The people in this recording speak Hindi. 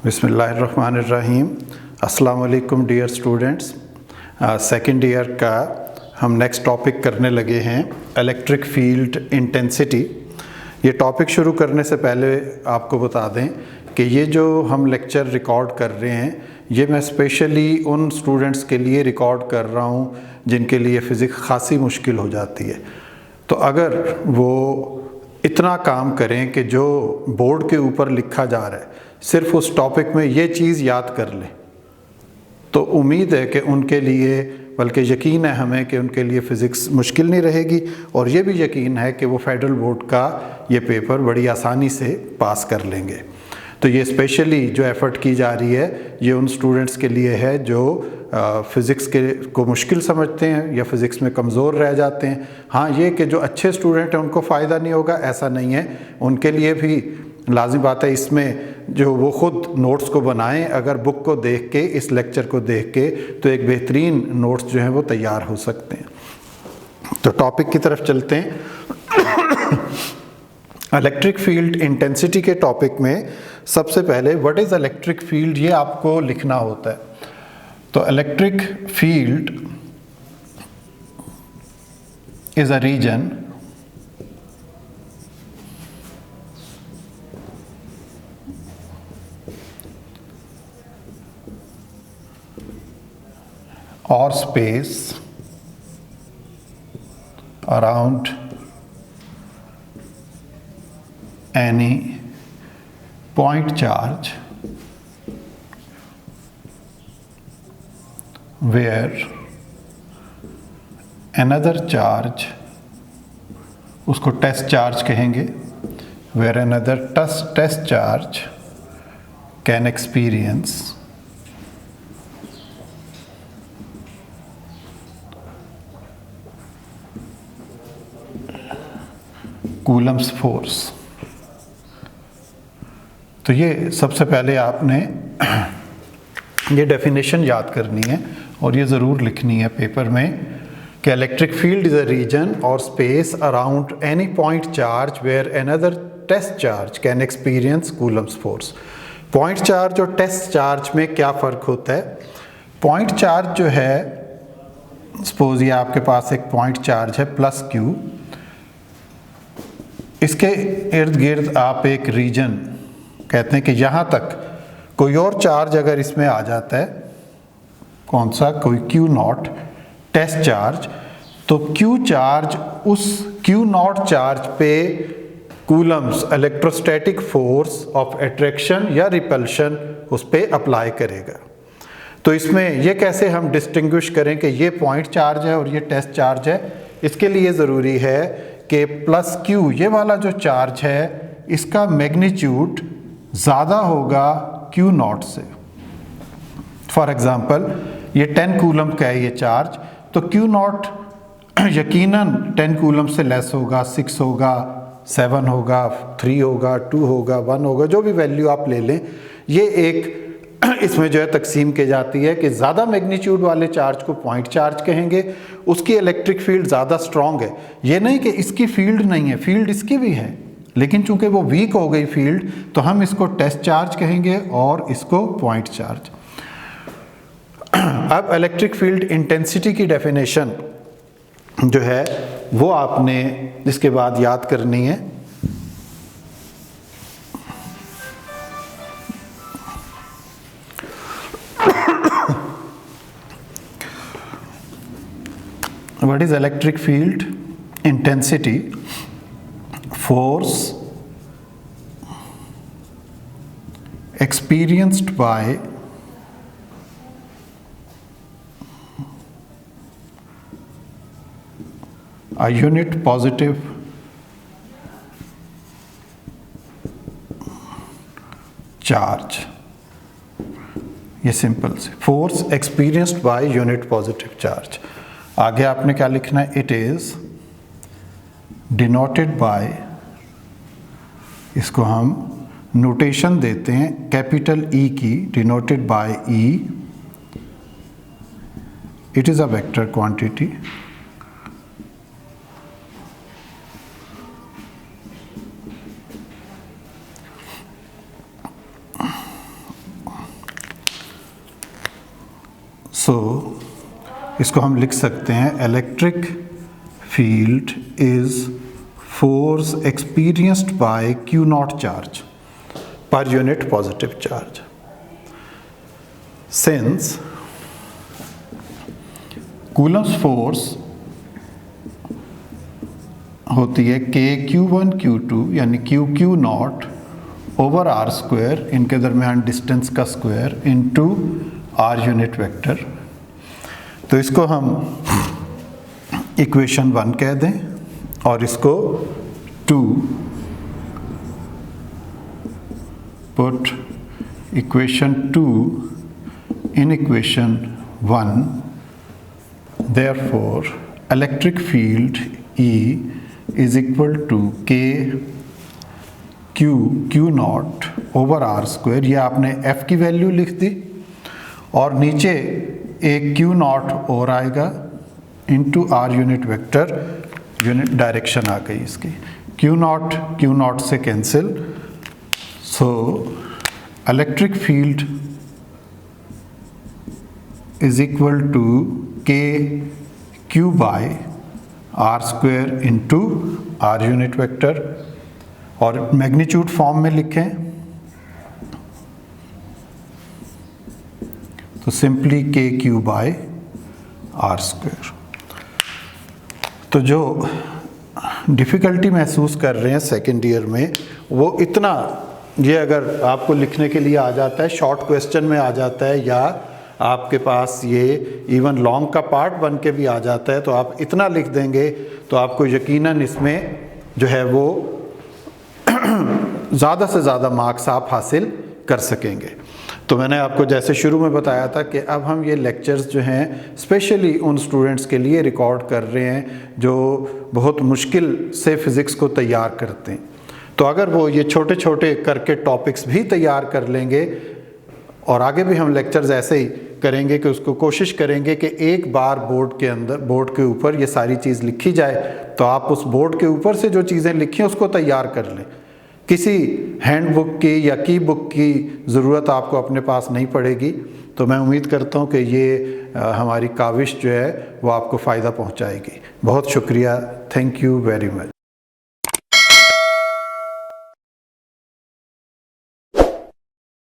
बिस्मिल्लाहिर्रहमानिर्रहीम। अस्सलाम वालेकुम डियर स्टूडेंट्स। सेकंड ईयर का हम नेक्स्ट टॉपिक करने लगे हैं इलेक्ट्रिक फील्ड इंटेंसिटी। ये टॉपिक शुरू करने से पहले आपको बता दें कि ये जो हम लेक्चर रिकॉर्ड कर रहे हैं ये मैं स्पेशली उन स्टूडेंट्स के लिए रिकॉर्ड कर रहा हूँ जिनके लिए फ़िज़िक्स खासी मुश्किल हो जाती है। तो अगर वो इतना काम करें कि जो बोर्ड के ऊपर लिखा जा रहा है सिर्फ उस टॉपिक में ये चीज़ याद कर लें, तो उम्मीद है कि उनके लिए, बल्कि यकीन है हमें कि उनके लिए फ़िज़िक्स मुश्किल नहीं रहेगी, और ये भी यकीन है कि वो फेडरल बोर्ड का ये पेपर बड़ी आसानी से पास कर लेंगे। तो ये स्पेशली जो एफ़र्ट की जा रही है ये उन स्टूडेंट्स के लिए है जो फ़िज़िक्स को मुश्किल समझते हैं या फ़िज़िक्स में कमज़ोर रह जाते हैं। हाँ, ये कि जो अच्छे स्टूडेंट हैं उनको फ़ायदा नहीं होगा ऐसा नहीं है, उनके लिए भी लाज़िम बात है इसमें जो वो ख़ुद नोट्स को बनाएं। अगर बुक को देख के, इस लेक्चर को देख के, तो एक बेहतरीन नोट्स जो हैं वो तैयार हो सकते हैं। तो टॉपिक की तरफ चलते हैं। इलेक्ट्रिक फील्ड इंटेंसिटी के टॉपिक में सबसे पहले व्हाट इज़ इलेक्ट्रिक फील्ड ये आपको लिखना होता है। तो electric field is a region or space around any point charge where another charge, उसको टेस्ट चार्ज कहेंगे, where another test charge can experience Coulomb's force. तो ये सबसे पहले आपने ये डेफिनेशन याद करनी है और ये ज़रूर लिखनी है पेपर में कि electric field is a region और space around any point charge where another test charge can experience Coulomb's force. Point charge और टेस्ट चार्ज में क्या फ़र्क होता है? पॉइंट चार्ज जो है, सपोज ये आपके पास एक पॉइंट चार्ज है प्लस क्यू, इसके इर्द गिर्द आप एक रीजन कहते हैं कि यहाँ तक कोई और चार्ज अगर इसमें आ जाता है, कौन सा, कोई क्यू नॉट टेस्ट चार्ज, तो क्यू चार्ज उस क्यू नॉट चार्ज पे Coulomb's electrostatic force of attraction या रिपल्शन उस पे अप्लाई करेगा। तो इसमें ये कैसे हम डिस्टिंग्विश करें कि ये पॉइंट चार्ज है और ये टेस्ट चार्ज है? इसके लिए ज़रूरी है कि प्लस क्यू ये वाला जो चार्ज है इसका मैग्नीट्यूड ज़्यादा होगा क्यू नॉट से। फॉर एग्ज़ाम्पल ये 10 कूलम का है ये चार्ज, तो क्यू नॉट यकीनन 10 कूलम से लेस होगा, 6 होगा, 7 होगा, 3 होगा, 2 होगा, 1 होगा, जो भी वैल्यू आप ले लें। ये एक इसमें जो है तकसीम की जाती है कि ज़्यादा मैग्नीट्यूड वाले चार्ज को पॉइंट चार्ज कहेंगे, उसकी इलेक्ट्रिक फील्ड ज़्यादा स्ट्रॉन्ग है। ये नहीं कि इसकी फील्ड नहीं है, फील्ड इसकी भी है, लेकिन चूंकि वो वीक हो गई फील्ड तो हम इसको टेस्ट चार्ज कहेंगे और इसको पॉइंट चार्ज। अब इलेक्ट्रिक फील्ड इंटेंसिटी की डेफिनेशन जो है वो आपने इसके बाद याद करनी है। What is electric field intensity? Force experienced by a unit positive charge। ये सिंपल से force experienced by unit positive charge. आगे आपने क्या लिखना है? इट इज डिनोटेड बाय, इसको हम नोटेशन देते हैं कैपिटल ई की, denoted by E, it is a vector quantity so इसको हम लिख सकते हैं electric field is force experienced bye Q not charge per unit positive charge. Since Coulomb's force होती है Q1 Q2 यानी Q not over R square, इनके दरमियान डिस्टेंस का square into R unit vector. तो इसको हम इक्वेशन 1 कह दें और इसको 2 put equation 2 in equation 1। Therefore, electric field E is equal to Q not over R square. ये आपने F की वैल्यू लिख दी और नीचे एक Q नॉट और आएगा into R unit vector, unit direction आ गई इसकी। Q नॉट से cancel. So electric field is equal to Q by R square into R unit vector, और मैग्नीट्यूड फॉर्म में लिखें तो simply KQ by R square. तो जो डिफ़िकल्टी महसूस कर रहे हैं सेकेंड ईयर में वो इतना, ये अगर आपको लिखने के लिए आ जाता है, शॉर्ट क्वेश्चन में आ जाता है, या आपके पास ये इवन लॉन्ग का पार्ट बन के भी आ जाता है, तो आप इतना लिख देंगे तो आपको यकीनन इसमें जो है वो ज़्यादा से ज़्यादा मार्क्स आप हासिल कर सकेंगे। तो मैंने आपको जैसे शुरू में बताया था कि अब हम ये लेक्चर्स जो हैं स्पेशली उन स्टूडेंट्स के लिए रिकॉर्ड कर रहे हैं जो बहुत मुश्किल से फ़िज़िक्स को तैयार करते हैं। तो अगर वो ये छोटे छोटे करके टॉपिक्स भी तैयार कर लेंगे, और आगे भी हम लेक्चर्स ऐसे ही करेंगे कि उसको कोशिश करेंगे कि एक बार बोर्ड के ऊपर ये सारी चीज़ लिखी जाए, तो आप उस बोर्ड के ऊपर से जो चीज़ें लिखी हैं उसको तैयार कर लें। किसी हैंड बुक की या की बुक की ज़रूरत आपको अपने पास नहीं पड़ेगी। तो मैं उम्मीद करता हूँ कि ये हमारी काविश जो है वो आपको फ़ायदा पहुँचाएगी। बहुत शुक्रिया, थैंक यू वेरी मच।